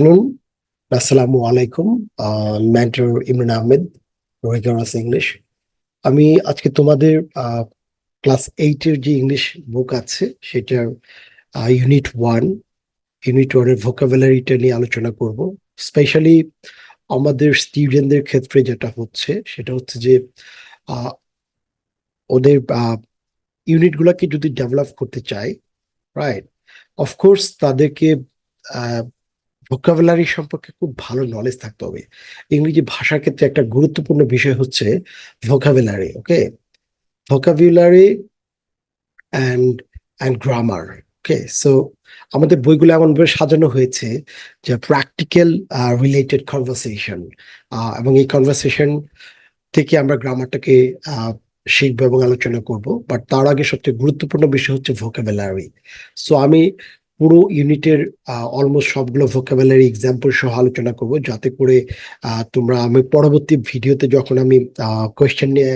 Afternoon. আসসালামু আলাইকুম। Mentor Imran Ahmed, রোহিগারাস ইংলিশ। আমি আজকে তোমাদের ক্লাস 8-এর যে ইংলিশ বুক আছে সেটার ইউনিট ওয়ানের ভোকাবুলারিটা নিয়ে আলোচনা করব। স্পেশালি আমাদের স্টুডেন্টদের ক্ষেত্রে যেটা হচ্ছে সেটা হচ্ছে যে আহ, ওদের ইউনিট গুলাকে যদি ডেভেলপ করতে চায়, রাইট, অফকোর্স তাদেরকে ভোকাবুলারি সম্পর্কে খুব ভালো নলেজ থাকতে হবে। ইংরেজি ভাষার ক্ষেত্রে একটা গুরুত্বপূর্ণ বিষয় হচ্ছে vocabulary. Okay, vocabulary and and grammar. Okay, so আমাদের বইগুলো এমন ভাবে সাজানো হয়েছে যে প্র্যাকটিক্যাল রিলেটেড কনভারসেশন, এবং এই কনভারসেশন থেকে আমরা গ্রামারটাকে শিখবো এবং আলোচনা করব। বাট তার আগে সবচেয়ে গুরুত্বপূর্ণ বিষয় হচ্ছে ভোকাবুলারি। সো আমি পুরো ইউনিটের অলমোস্ট সবগুলো ভোকাবুলারি এক্সাম্পল সহ আলোচনা করব, যাতে করে আমি পরবর্তী ভিডিওতে যখন আমি কোয়েশ্চেন নিয়ে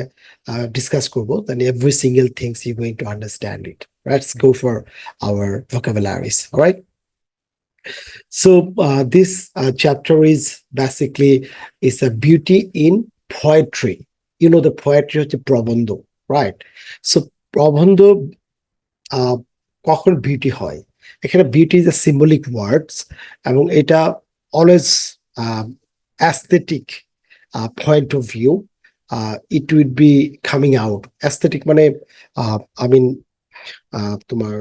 ডিসকাস করব, then every single things you're going to understand it. Let's go for our vocabularies. All right. So this chapter is basically is a beauty in poetry. You know, the poetry হচ্ছে প্রবন্ধ, right? So প্রবন্ধ কখন beauty হয়? এখানে beauty is a symbolic ওয়ার্ডস, এবং এটা always aesthetic point of view it weed be coming out. Aesthetic মানে I mean তোমার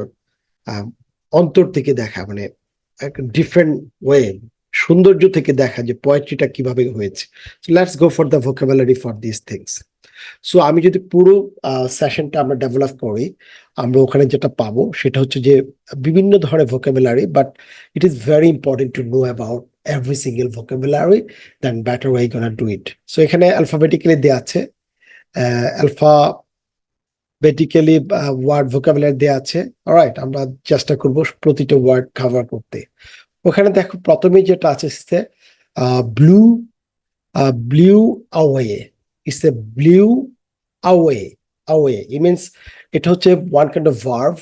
অন্তর থেকে দেখা, মানে একটা ডিফারেন্ট ওয়ে, সৌন্দর্য থেকে দেখা যে পোয়েট্রিটা কিভাবে হয়েছে। Let's go for the vocabulary for this things. So আমি যদি পুরো সেশনটা আমরা ডেভেলপ করি, আমরা ওখানে যেটা পাবো সেটা হচ্ছে যে বিভিন্ন ধরনের vocabulary, but it is very important to know about every single vocabulary, then better way gonna do it. So এখানে অ্যালফাবেটিক্যালি দেওয়া আছে, অ্যালফাবেটিক্যালি ওয়ার্ড ভোকাবুলারি দেওয়া আছে। অলরাইট, আমরা চেষ্টা করব প্রতিটা ওয়ার্ড কভার করতে। ওখানে দেখো প্রথমে যেটা আছে blew, blew away. It's a blew away. Away it means এটা হচ্ছে ওয়ান কাইন্ড অফ ভার্ব,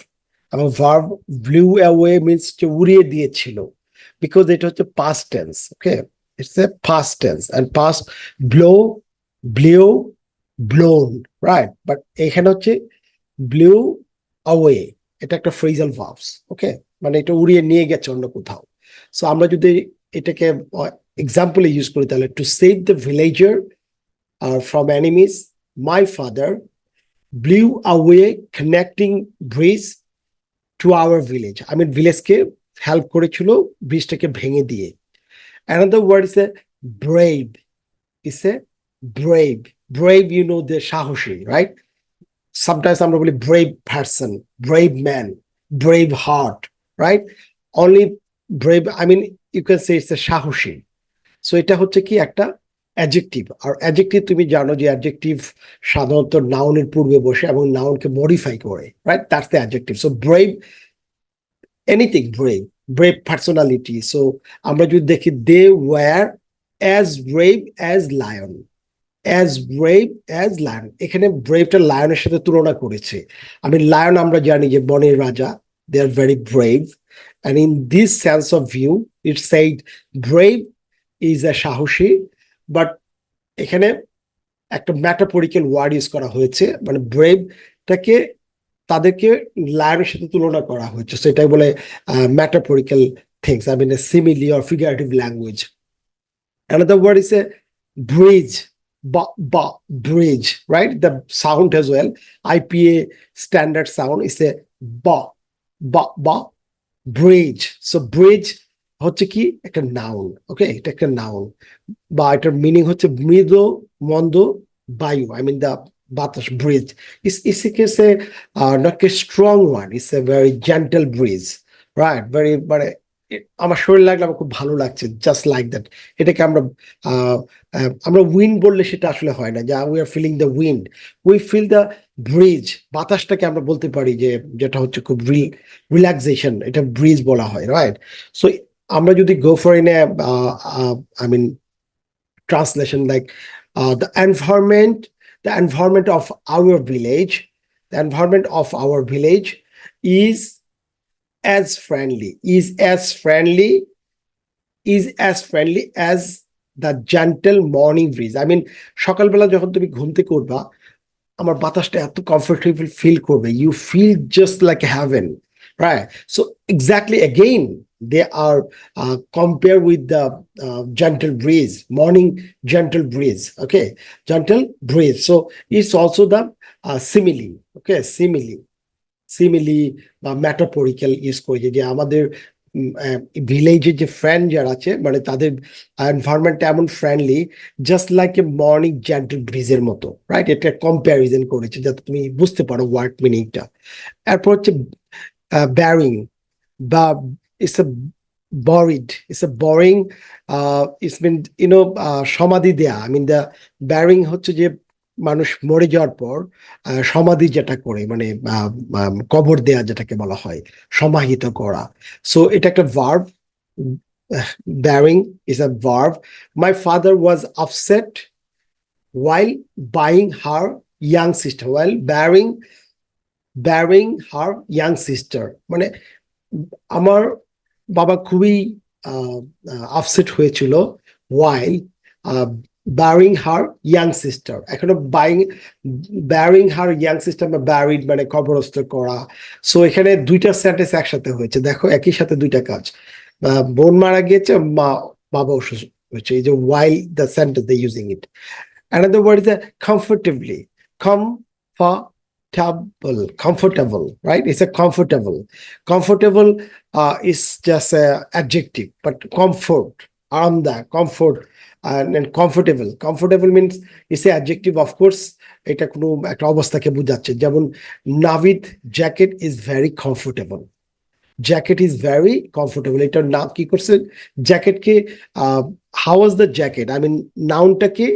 এবং ভার্ব ব্লু অ্যাওয়ে মিনস যে উড়িয়ে দিয়েছিল, বিকজ এটা হচ্ছে past tense. Okay, it's a past tense and past blow, blew, blown, right. But এখানে হচ্ছে ব্লু অ্যাওয়ে, এটা একটা ফ্রেজাল ভার্বস। ওকে, মানে এটা উড়িয়ে নিয়ে গেছে অন্য কোথাও। সো আমরা যদি এটাকে এক্সাম্পলে ইউজ করি, তাহলে to save the villager from enemies, my father blew away connecting bridge to our village. I mean, ভিলেজকে হেল্প করেছিল ব্রিজটাকে ভেঙে দিয়ে। Another word is a brave. It's a brave. Brave, you know, the সাহসী, right? Sometimes আমরা বলি brave person, brave man, brave heart, right? Only brave, I mean, you can say it's a সাহসী। So এটা হচ্ছে কি একটা adjective. আর adjective তুমি জানো যে অ্যাডজেক্টিভ সাধারণত নাউনের পূর্বে বসে এবং নাউনকে মডিফাই করে, right? That's the adjective. So brave, anything brave, brave personality. So আমরা যদি দেখি, they were as brave as lion, as brave as lion. এখানে ব্রেভটা লায়নের সাথে তুলনা করেছে। আমি লায়ন আমরা জানি যে বনের রাজা, they are very brave, and in this sense of view it said brave is a সাহসী, বাট এখানে একটা ম্যাটাফরিক্যাল ওয়ার্ড ইউজ করা হয়েছে, মানে ব্রেভটাকে তাদেরকে লায়নের সাথে তুলনা করা হয়েছে। সেটাই বলে metaphorical things, I mean a simile or figurative language. Another word is a bridge, bridge, right? The sound as well, IPA standard sound is a ba, bridge. So bridge হচ্ছে কি একটা নাউন। ওকে, এটা একটা নাউন, বা এটার meaning হচ্ছে মৃদু মন্দ বায়ু, আই মিন দা বাতাস। Bridge is A not a strong one, it's a very gentle bridge, right? Very, মানে আমার শরীর লাগলে আমার খুব ভালো লাগছে, জাস্ট লাইক দ্যাট। এটাকে আমরা উইন্ড বললে সেটা আসলে হয় না, যে we are feeling the wind, we feel the breeze. বাতাসটাকে আমরা বলতে পারি যে যেটা হচ্ছে খুব রিল্যাক্সেশন, এটা ব্রিজ বলা হয়, রাইট? সো আমরা যদি go for in I mean translation, like the environment of our village, the environment of our village is as friendly is as friendly as the gentle morning breeze. I mean, সকালবেলা যখন তুমি ঘুম থেকে উঠবা, আমার বাতাসটা এত কমফোর্টেবল ফিল করবে, you feel just like heaven, right? So exactly again, they are compared with the gentle breeze, morning gentle breeze. Okay, gentle breeze. So it's also the simile. Okay, simile বা metaphorical use করেছে, যে আমাদের ভিলেজের যে friend যারা আছে, মানে তাদের এনভায়রনমেন্টটা এমন friendly, just like a morning gentle ব্রিজের মতো, রাইট? এটা কম্প্যারিজন করেছে যাতে তুমি বুঝতে পারো ওয়ার্ড মিনিংটা। এরপর হচ্ছে ব্যারিং বা it's a buried, it's a boring, it's been, সমাধি দেয়া। I mean, the burying হচ্ছে যে মানুষ মরে যাওয়ার পর সমাধি যেটা করে, মানে কবর দেয়া যেটাকে বলা হয়, সমাহিত করা। সো এটা একটা verb, burying is a verb. My father was upset while buying her young sister, while burying her young sister, মানে আমার বাবা খুবই আপসেট হয়েছিল while burying her young sister। এখনো burying her young sister বা buried মানে কবরস্থ করা। সো এখানে দুইটা সেন্টেন্স একসাথে হয়েছে, দেখো একই সাথে দুইটা কাজ, বোন মারা গিয়েছে, বাবা অসুস্থ হয়েছে, এই যে while the sentence they using it। Another word is comfortably, comfortable, right? It's a comfortable is just a adjective, but comfort, comfort, and comfortable means it's a adjective, of course, এটা কোনো একটা অবস্থাকে বোঝাচ্ছে। যেমন Navid jacket is very comfortable, jacket is very comfortable, এটার নাম কি করছে, জ্যাকেটকে how was the jacket, I mean নাউনটাকে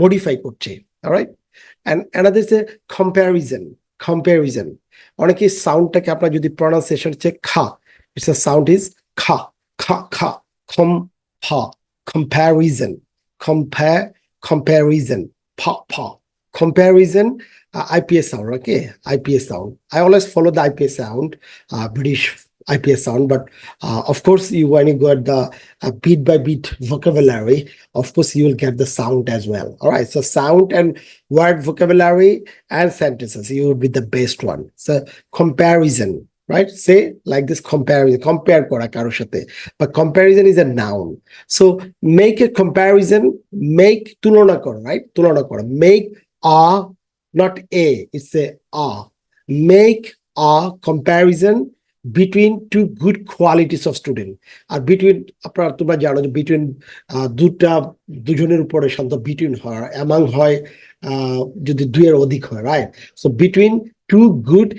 মডিফাই করছে, alright. and another is a comparison। অনেকে সাউন্ডটাকে আপনার যদি প্রনাউন্সিয়েশন হচ্ছে খা, ইটস a sound is খা, খা খা, comparison, comparison, pa, comparison, IPS sound, okay, IPS sound. I always follow the IPS sound, British IPS sound, but of course, when you got the beat by beat vocabulary, of course, you will get the sound as well. All right, so sound and word vocabulary and sentences, you would be the best one. So comparison, right? Say like this, compare kora karo সাথে, but comparison is a noun. So make a comparison, make tulona koro, right? Tulona koro, make a, not a, it's a make a comparison between two good qualities of student। R between, আপনারা তোমরা জানো যে between দুজনের উপরে সাধারণত between হয়, among হয় যদি দুইয়ের অধিক হয়, right? So between two good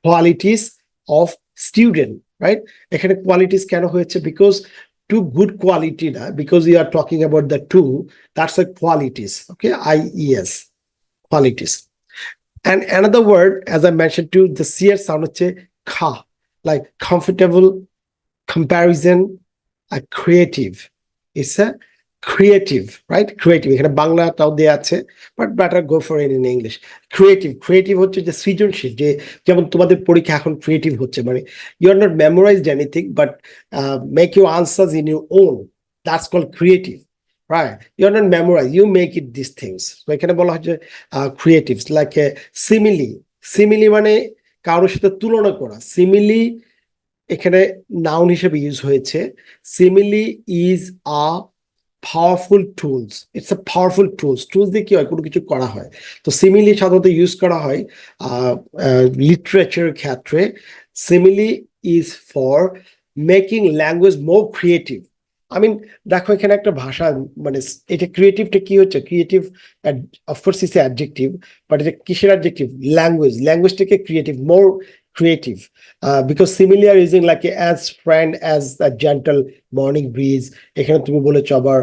qualities of student, right? এখানে qualities কেন হয়েছে? বিকজ two good quality না, because you are talking about the two, that's a qualities, okay, IES, qualities। And another word, as I mentioned too, the CR sound হচ্ছে kha, like comfortable, comparison, creative. It's a creative, right? Creative, এখানে বাংলাটাও দেয়া আছে, but better go for it in English। Creative হচ্ছে যে সৃজনশীল, যে যেমন তোমাদের পরীক্ষা এখন ক্রিয়েটিভ হচ্ছে, মানে you are not memorized anything, but make your answers in your own, that's called creative, right? You're not memorized, you make it these things। তো এখানে বলা হচ্ছে creatives, like a simile মানে কারোর সাথে তুলনা করা। simile এখানে নাউন হিসেবে ইউজ হয়েছে। simile is a powerful tools, it's a powerful tools দিয়ে কি হয়, কোনো কিছু করা হয়। তো simile সাধারণত ইউজ করা হয় লিটারেচার ক্ষেত্রে। simile is for making language more creative। I mean, দেখো এখানে একটা ভাষা, মানে এটা ক্রিয়েটিভটা কি হচ্ছে, creative of course is adjective, but এটা কিসের অ্যাডজেক্টিভ, ল্যাঙ্গুয়েজটাকে creative, more creative, because similar using like as friend, as the gentle morning breeze. এখানে তুমি বলেছো আবার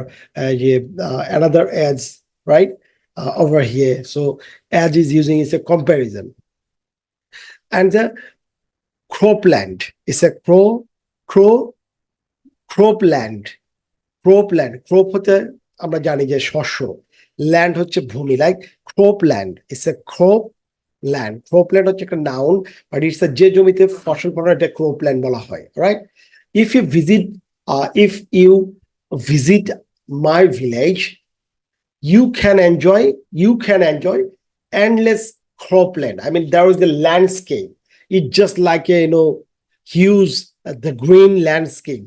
যে another as, right, over here, so as is using is a comparison। And the cropland is a cropland, crop হচ্ছে আমরা জানি যে শস্য, ল্যান্ড হচ্ছে ভূমি, like cropland is a cropland হচ্ছে একটা নাউন, বাট ইটস যে জমিতে ফসল ফলানো, এটা cropland বলা হয়, right? if you visit my village, you can enjoy endless cropland. I mean, there is the landscape. It's just like a huge the green landscape,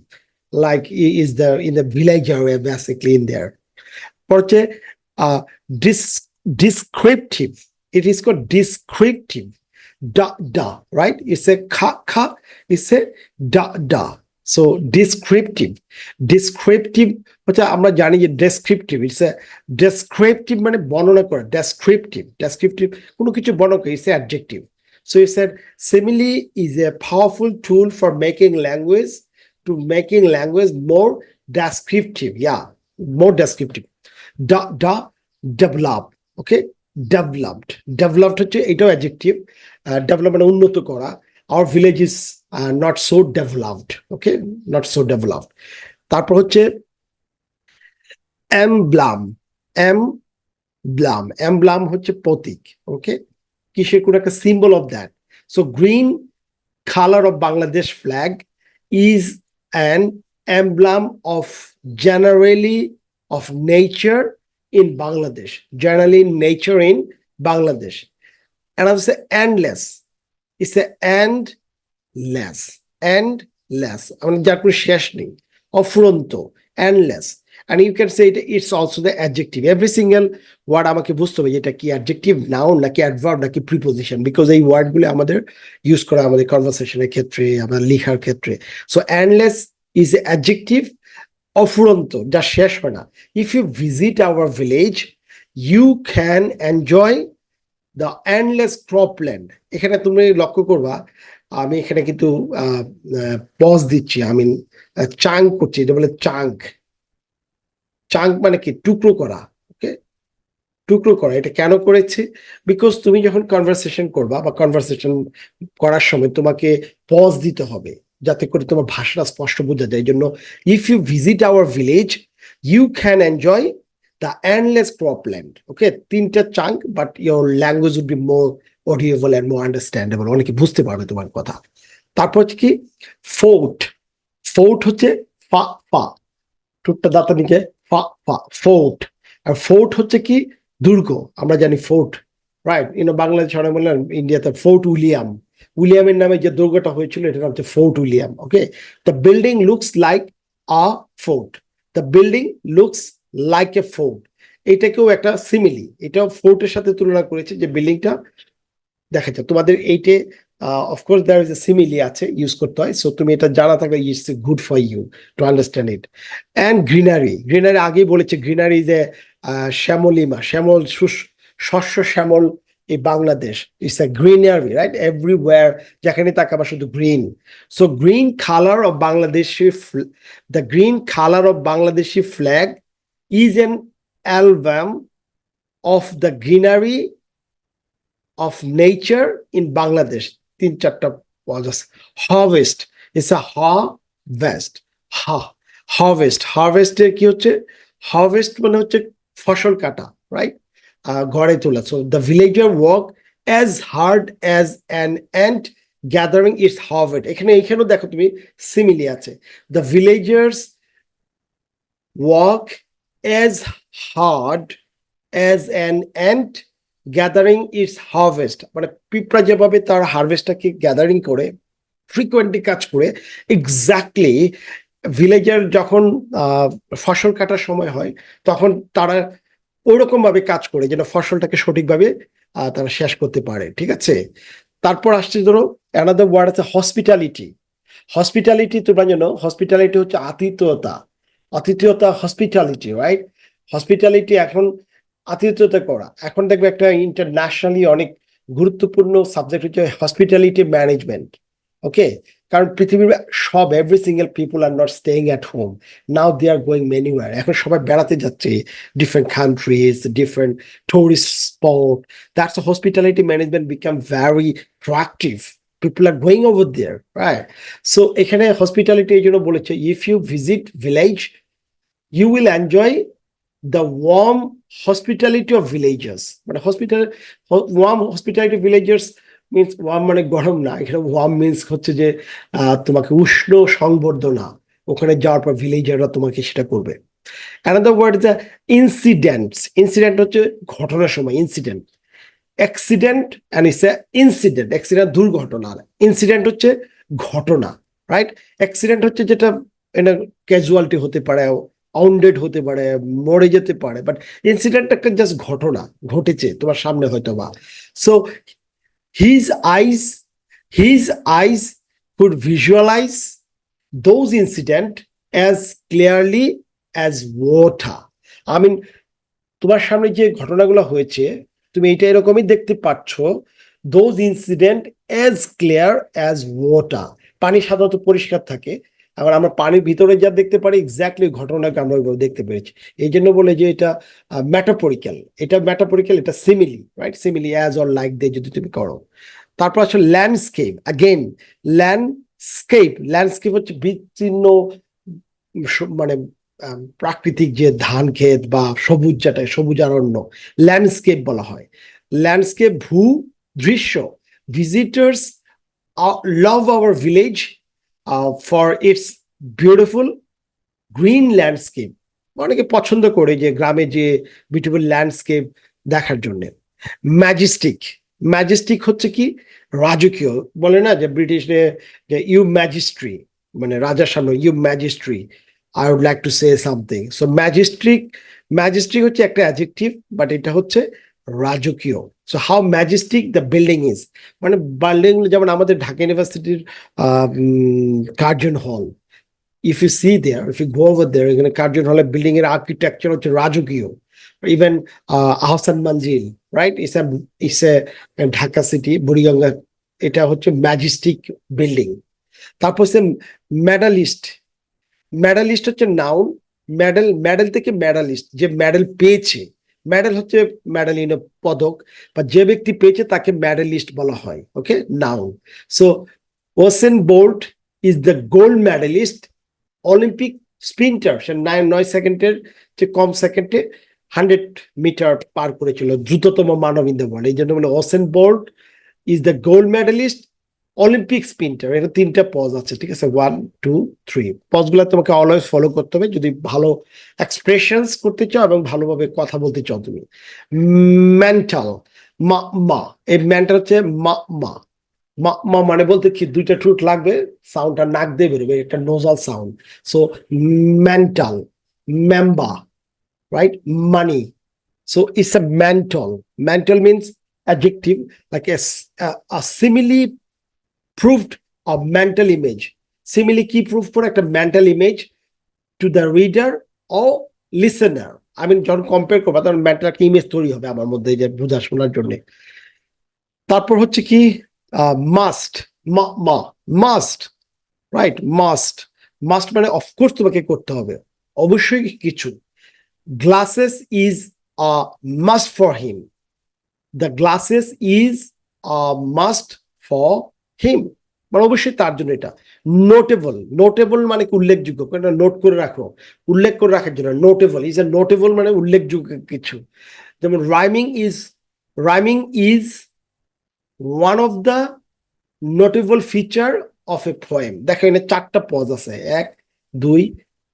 like is the in the village area basically in there. Porque descriptive. It is called descriptive. Da, right? It's a ka, it's a da. So descriptive হচ্ছে আমরা জানি যে descriptive, it's a descriptive মানে বর্ণনা করা, descriptive কোনো কিছু বর্ণনা করে, it's a adjective. So he said simile is a powerful tool for making language more descriptive. Yeah, more descriptive. Develop. Okay, developed হচ্ছে এটাও অ্যাডজেক্টিভ. ডেভেলপ মানে উন্নত করা. Our village is not so developed. Okay, not so developed. তারপর হচ্ছে emblem হচ্ছে প্রতীক. ওকে, কিসের কোন একটা symbol of that. So green colour of Bangladesh flag is an emblem of generally of nature in Bangladesh. Generally nature in Bangladesh. And I would say endless. It's a endless. মানে যার কোনো শেষ নেই, অফুরন্ত, endless. And you can say it's also the adjective. Every single word আমাকে বুঝতে হবে এটা কি অ্যাডজেক্টিভ, নাউন নাকি অ্যাডভার্ব নাকি প্রিপোজিশন, বিকজ এই ওয়ার্ডগুলো আমাদের ইউজ করা আমাদের কনভারসেশনের ক্ষেত্রে, আমার লেখার ক্ষেত্রে. So endless is an adjective, অফুরন্ত, যা শেষ হয় না. If you visit our village, you can enjoy the endless cropland. এখানে তুমি লক্ষ্য করবা আমি এখানে কিন্তু পজ দিচ্ছি, আমি চাঙ্ক করছি, এটা বলে চাঙ্ক মানে কি টুকরো করা. ওকে, টুকরো করা. এটা কেন করেছি? বিকজ তুমি যখন কনভারসেশন করবা বা কনভারসেশন করার সময় তোমাকে পজ দিতে হবে যাতে করে তোমার ভাষাটা স্পষ্ট বোঝা যায়. এই জন্য if you visit our village you can enjoy the endless cropland. Okay, তিনটা chunk, but your language would be more audible and more understandable. অনেকে বুঝতে পারবে তোমার কথা. তারপর হচ্ছে কি ফোর্ট হচ্ছে ফা টুকটা দাঁতা নিচে ফোর্ট. আর ফোর্ট হচ্ছে কি দুর্গ. আমরা জানি ফোর্ট, রাইট? বাংলাদেশ অনেক বললেন ইন্ডিয়াতে ফোর্ট উইলিয়ামের নামে যে দুর্গটা হয়েছিল এটার নাম হচ্ছে fort William. Okay, the building looks like a fort. The building looks like a fort. এটাকেও একটা সিমিলি, এটাও ফোর্টের সাথে তুলনা করেছে যে বিল্ডিংটা দেখা যায়. তোমাদের এইটে of course there is a simile আছে, ইউজ করতে হয়. সো তুমি এটা জানা থাকলে it's good for you to understand it. And greenery আগেই বলেছে, গ্রিনারি ইজ এ শ্যামলিমা, শস্য শ্যামল এই বাংলাদেশ. It's a greenery, right? Everywhere যেখানে তাকাবা শুধু green. So green colour of Bangladeshi flag is an album of the greenery of nature in Bangladesh. তিন চারটা হারভেস্ট. ইটস আ হারভেস্টের কি হচ্ছে? হারভেস্ট মানে হচ্ছে ফসল কাটা, রাইট? ঘরে তোলা. So the villager work as hard as an ant gathering it's harvest. এখানেও দেখো তুমি সিমিলি আছে. The villagers work as hard as an ant gathering it's harvest. মানে পিঁপড়া যেভাবে তার হারভেস্টটাকে গ্যাদারিং করে, ফ্রিকোয়েন্টলি কাজ করে, এক্স্যাক্টলি ভিলেজার যখন ফসল কাটার সময় হয় তখন তারা ওইরকম ভাবে কাজ করে যেন ফসলটাকে সঠিকভাবে তারা শেষ করতে পারে. ঠিক আছে? তারপর আসছে ধরো অ্যানাদার ওয়ার্ড আছে হসপিটালিটি. তোমরা জানো হসপিটালিটি হচ্ছে আতিথেয়তা, হসপিটালিটি, রাইট? হসপিটালিটি এখন আতিথেয়তা করা. এখন দেখবে একটা ইন্টারন্যাশনালি অনেক গুরুত্বপূর্ণ সাবজেক্ট হচ্ছে হসপিটালিটি ম্যানেজমেন্ট. ওকে, কারণ পৃথিবীর সব every single people are not staying at home, now they are going manywhere. এখন সবাই বেড়াতে যাচ্ছে, different countries, different tourist spot. That's hospitality management become very proactive. People are going over there, right? So এখানে hospitality এই জন্য বলেছে, if you visit village you will enjoy the warm hospitality of villagers. But warm hospitality of villagers means warm মানে গরম না, এখানে worm means হচ্ছে যে তোমাকে উষ্ণ সংবর্ধনা, ওখানে যাওয়ার পর ভিলেজাররা তোমাকে সেটা করবে। Another word is incidents. Incident হচ্ছে ঘটনার সময় incident. Accident and it's a incident. Accident দুর্ঘটনা, ইনসিডেন্ট হচ্ছে ঘটনা, রাইট? অ্যাক্সিডেন্ট হচ্ছে যেটা এটা ক্যাজুয়ালিটি হতে পারে, আউন্ডেড হতে পারে, মরে যেতে পারে, বাট ইনসিডেন্ট একটা জাস্ট ঘটনা ঘটেছে তোমার সামনে হয়তো বা। So his eyes his eyes could visualize those incident as clearly as water. I mean, তোমার সামনে যে ঘটনাগুলো হয়েছে তুমি এটা এরকমই দেখতে পাচ্ছ, those incident as clear as water. পানি সাধারণত পরিষ্কার থাকে, আবার আমরা পানির ভিতরে যা দেখতে পারি এক্স্যাক্টলি ঘটনাকে আমরা ওইভাবে দেখতে পেরেছি। এই জন্য বলে যে এটা ম্যাটাফরিক্যাল, এটা simile, right? Simile as or like দিয়ে যদি তুমি করো। তারপর আসলে ল্যান্ডস্কেপ। অ্যাগেন ল্যান্ডস্কেপ হচ্ছে বিচ্ছিন্ন মানে প্রাকৃতিক যে ধান ক্ষেত বা সবুজ, যেটা সবুজ অরণ্য, ল্যান্ডস্কেপ বলা হয়। ল্যান্ডস্কেপ ভূ দৃশ্য। Visitors love our village for its beautiful green landscape. অনেকে পছন্দ করে যে গ্রামে যে বিউটিফুল ল্যান্ডস্কেপ দেখার জন্য। ম্যাজেস্টিক। ম্যাজেস্টিক হচ্ছে কি রাজকীয়, বলে না যে ব্রিটিশে যে ইউ ম্যাজিস্ট্রি, মানে রাজার সামনে you majesty, I would like to say something. So majestic হচ্ছে একটা অ্যাডজেক্টিভ, বাট এটা হচ্ছে রাজকীয়। So how majestic the building is, মানে বিল্ডিং যেমন আমাদের ঢাকা ইউনিভার্সিটির কার্জন হল, if you see there, if you go over there, এখানে কার্জন হলে বিল্ডিং এর আর্কিটেকচার হচ্ছে রাজকীয়। Even Ahsan Manzil, right? It's a Dhaka city Buriganga, এটা হচ্ছে ম্যাজেস্টিক বিল্ডিং। তারপর হচ্ছে মেডালিস্ট। মেডালিস্ট হচ্ছে নাউন। মেডেল থেকে মেডালিস্ট, যে মেডেল পেয়েছে। মেডেল হচ্ছে মেডালিন পদক, বা যে ব্যক্তি পেয়েছে তাকে মেডালিস্ট বলা হয়। Okay, noun. So Usain Bolt is the gold medallist Olympic sprinter. সে 9 সেকেন্ডের যে কম সেকেন্ডে 100 মিটার পার করেছিল, দ্রুততম মানব ইন দ্য ওয়ার্ল্ড। এই জন্য বলে Usain Bolt is the gold medallist Olympic sprinter. এটা 3টা পজ আছে, ঠিক আছে? 1 2 3 পজগুলো তোমাকে অলওয়েজ ফলো করতে হবে যদি ভালো এক্সপ্রেশনস করতে চাও এবং ভালোভাবে কথা বলতে চাও তুমি। মেন্টাল। মা মা, এই মেন্টাল হচ্ছে মা মা। মা মানে বলতে কি 2টা ঠোঁট লাগবে, সাউন্ডটা নাক দিয়ে বেরোবে, একটা নোজাল সাউন্ড। সো মেন্টাল, মেম্বা, রাইট? মানি। So it's a mental means adjective, like a simile proved a mental image. Simile কি প্রুভ করে? একটা mental image to the reader ও লিসেনার। আমি যখন কম্পেয়ার করবো তখন মেন্টাল একটা ইমেজ তৈরি হবে আমার মধ্যে, যে বোঝা শোনার জন্য। তারপর হচ্ছে কি মাস্ট। Must, right? মাস্ট মানে অফকোর্স তোমাকে করতে হবে, অবশ্যই কিছু। Glasses is a must for him. The glasses is a must for him, মানে অবশ্যই তার জন্য এটা। নোটেবল মানে কি উল্লেখযোগ্য, নোট করে রাখো, উল্লেখ করে রাখার জন্য। নোটেবল মানে উল্লেখযোগ্য কিছু। যেমন rhyming is one of the notable feature of a poem. দেখো এখানে 4টা পজ আছে, 1 2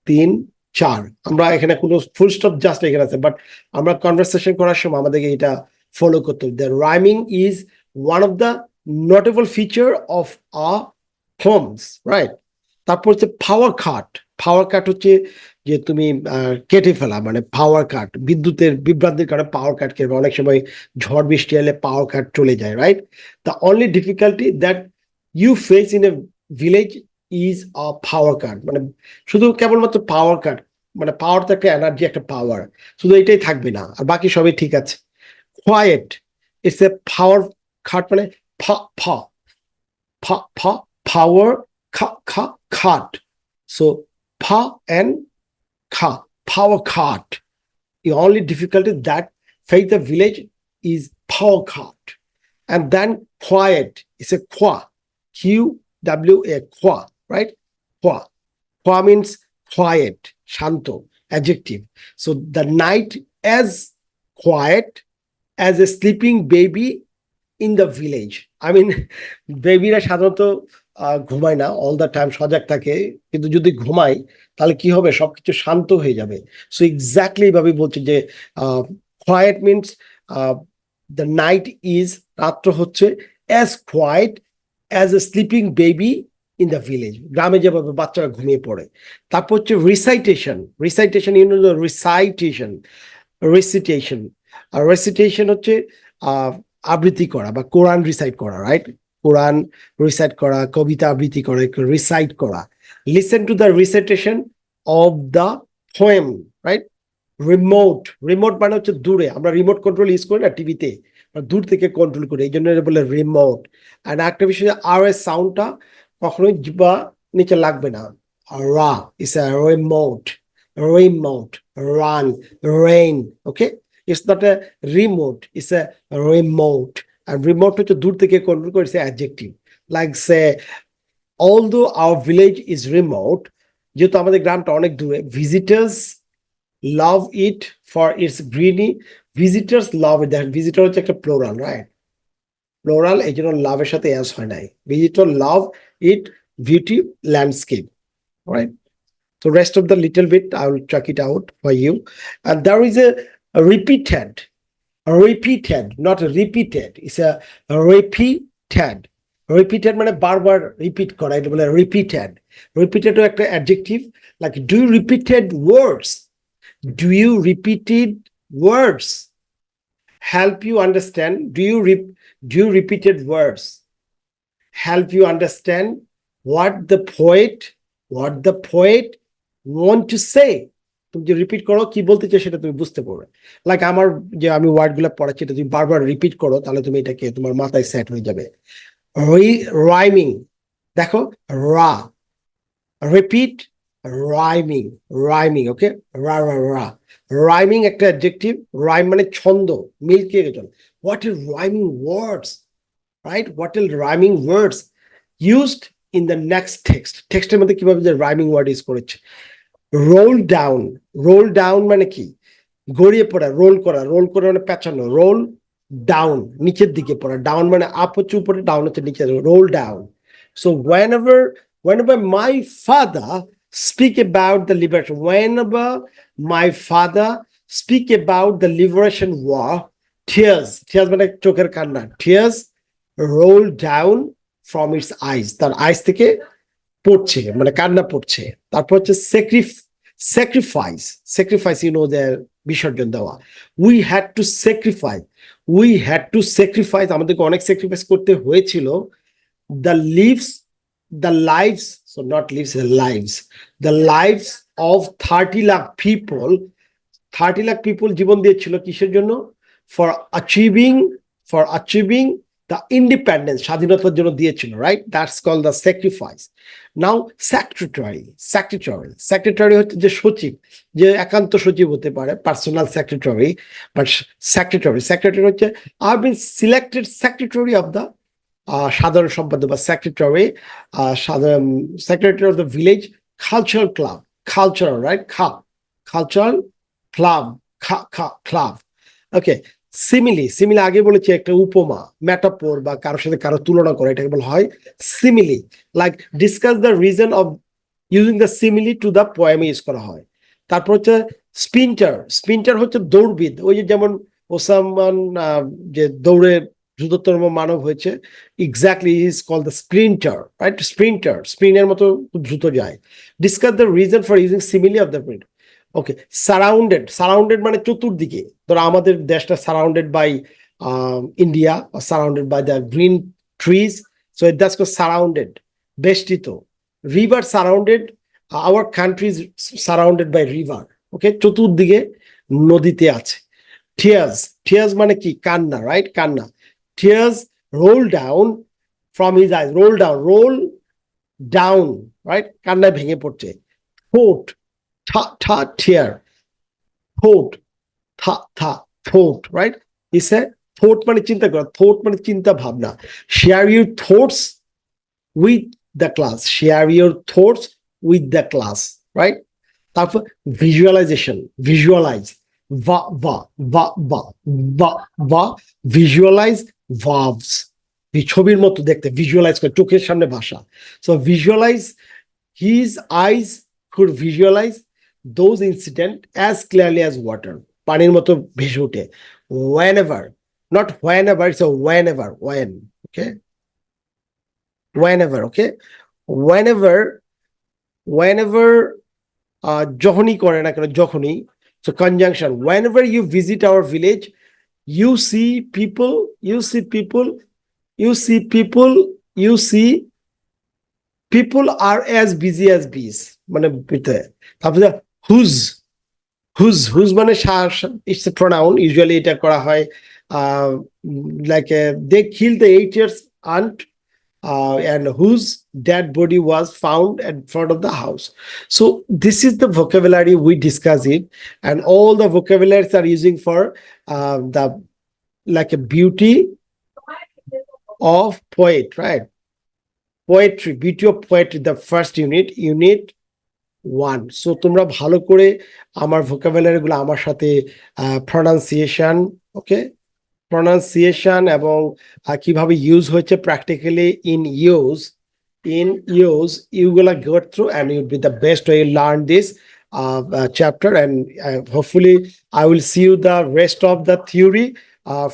3 4। আমরা এখানে কোনো ফুল স্টপ জাস্ট এখানে আছে, বাট আমরা কনভারসেশন করার সময় আমাদেরকে এটা ফলো করতে হবে। The rhyming is one of the notable feature of a poems, right? তারপর হচ্ছে পাওয়ার কাট হচ্ছে যে তুমি কেটে ফেলা, মানে পাওয়ার কাট, বিদ্যুতের বিভ্রান্তির কারণে পাওয়ার কাট কেটে, অনেক সময় ঝড় বৃষ্টি এলে পাওয়ার কাট চলে যায়, right? The only difficulty that you face in a village is a power cut. মানে শুধু কেবলমাত্র পাওয়ার কাট, মানে পাওয়ার তো একটা এনার্জি, একটা পাওয়ার, শুধু এটাই থাকবে না, আর বাকি সবই ঠিক আছে। Quite, it's a power cut, মানে ফা ফা ফা ফা power cut. So pa and ka, power cut. The only difficulty that face the village is power cut. And then quiet is a qua, QWA, qua, right? Qua means quiet, shanto, adjective. So the night as quiet as a sleeping baby in the village. I mean বেবিরা সাধারণত ঘুমায় না, all the time সজাগ থাকে, কিন্তু যদি ঘুমায় তাহলে কি হবে, সবকিছু শান্ত হয়ে যাবে। সো এক্স্যাক্টলি এইভাবে বলছে যে quiet means the night is, রাত্র হচ্ছে as quiet as a sleeping baby in the village, গ্রামে যেভাবে বাচ্চারা ঘুমিয়ে পড়ে। তারপর হচ্ছে রিসাইটেশন, রিসাইটেশন রিসাইটেশন, রেসিটেশন। আর রেসিটেশন হচ্ছে আবৃত্তি করা বা কোরআন রিসাইট করা, রাইট? কোরআন রিসাইট করা, কবিতা আবৃত্তি করা, রিসাইট করা। Listen to the recitation of the poem, right? Remote, remote মানে হচ্ছে দূরে, আমরা রিমোট কন্ট্রোল ইউজ করি না টিভিতে, দূর থেকে কন্ট্রোল করি, এই জন্য বলে রিমোট। আর একটা বিষয়, আর এর সাউন্ডটা কখনোই জিহ্বা নিচে লাগবে না। রা ইস আ remote, remote, run, rain, okay? It's not a remote, it's a remote. And remote হচ্ছে দূর থেকে কন্ট্রোল করে, it's an adjective. Like say, although our village is remote, যেহেতু আমাদের গ্রামটা অনেক দূরে, visitors love it for its greeny. Visitors love it. That visitor হচ্ছে একটা plural, right? Plural, এই জন্য লাভের সাথে অ্যাস হয় নাই। Visitor love it, beauty, landscape, right? So rest of the little bit, I will check it out for you. And there is a repeated, not repeated. It's a repeated. Repeated মানে বারবার repeat করা, এটা বলে repeated. Repeated একটা adjective, like do you repeated words? Do you repeated words? Help you understand. Do you repeated words? Help you understand what the poet want to say. তুমি যে repeat করো কি বলতে চাই সেটা তুমি বুঝতে পারবে। লাইক আমার যে আমি ওয়ার্ড গুলো পড়াচ্ছি, এটা তুমি বারবার রিপিট করো, তাহলে তুমি এটাকে তোমার মাথায় সেট হয়ে যাবে। রাইমিং, দেখো, রা, রিপিট, রাইমিং, ওকে? রা রা রা, রাইমিং একটা অ্যাডজেক্টিভ। রাইম মানে ছন্দ, মিলকে গেল। What is rhyming words, right? What is rhyming words used in the next text. টেক্সটের মধ্যে কিভাবে যে রাইমিং ওয়ার্ড ইউজ করেছে। রোল ডাউন, রোল ডাউন মানে কি? গড়িয়ে পড়া, রোল করা, রোল করা মানে পেঁচানো। রোল ডাউন, নিচের দিকে পড়া। ডাউন মানে আপ হচ্ছে উপরে, ডাউন হচ্ছে নিচে, role down. So whenever my father speak about the liberation, whenever my father speak about the liberation war, tears মানে চোখের কান্না, tears roll down from its eyes, তার আইস থেকে পড়ছে, মানে কান্না পড়ছে। তারপর হচ্ছে sacrifice, you know, the বিসর্জন দেওয়া। we had to sacrifice, আমাদেরকে অনেক স্যাক্রিফাইস করতে হয়েছিল। the lives, so not lives, the lives of 30 lakh people, 30 lakh people জীবন দিয়েছিল কিসের জন্য? for achieving the independence, স্বাধীনতার জন্য দিয়েছিল, right? That's called the sacrifice. Now secretary হচ্ছে যে সচিব, যে একান্ত সচিব হতে পারে, পার্সোনাল সেক্রেটারি, বাট secretary হচ্ছে I've been selected secretary of the সাধারণ সম্পাদক বা secretary of the village cultural club, cultural, right? Cultural club, okay? Simile আগে বলেছি একটা উপমা, মেটাফোর বা কারোর সাথে কারো তুলনা করা, এটাকে বলা হয় simile. Like discuss the reason of using the simile to the poem use করা হয়। তারপর হচ্ছে স্প্রিন্টার হচ্ছে দৌড়বিদ, ওই যে যেমন ওসামান যে দৌড়ে দ্রুততম মানব হয়েছে, exactly is called the sprinter, right? স্প্রিনের মতো দ্রুত যায়। Discuss the reason for using simile of the print, okay? Surrounded মানে চতুর্দিকে, ধরো আমাদের দেশটা surrounded by India, surrounded by the green trees, so that's called surrounded, বেষ্টিত। River surrounded, our country is surrounded by river, okay? চতুর্দিকে নদীতে আছে। Tears মানে কি? কান্না, রাইট? কান্না। Tears roll down from his eyes, roll down, right? কান্নায় ভেঙে পড়ছে। Thought, tear, thought, right? He said thought মানে চিন্তা করা, thought মানে চিন্তা ভাবনা। Share your thoughts with the class, right? তারপর visualization, visualize, visualize ভার্বস, ছবির মতো দেখতে, ভিজুয়ালাইজ করে, চোখের সামনে ভাষা। So visualize, his eyes could visualize those incident as clearly as water, পানির মতো ভেসে ওঠে। whenever, not whenever, it's a whenever, when, okay, whenever, okay, whenever যখনই করে না কেন, যখনই, so conjunction, whenever you visit our village, you see people, you see people, you see people, you see people are as busy as bees, মানে তারপরে whose মানে it's a pronoun, usually এটা করা হয় like they killed the 8 years aunt and whose dead body was found in front of the house. So this is the vocabulary we discuss it, and all the vocabularies are using for the like a beauty of poet, right? Poetry, beauty of poetry, the first unit 1. So তোমরা ভালো করে আমার vocabulary গুলো আমার সাথে pronunciation, ওকে, pronunciation এবং কিভাবে use হচ্ছে প্র্যাকটিক্যালি ইন ইউজ ইউগুলা go through and you'll be the best way you learn this chapter, and hopefully I will see you the rest of the theory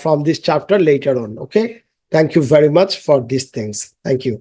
from this chapter later on. Okay, thank you very much for these things. Thank you.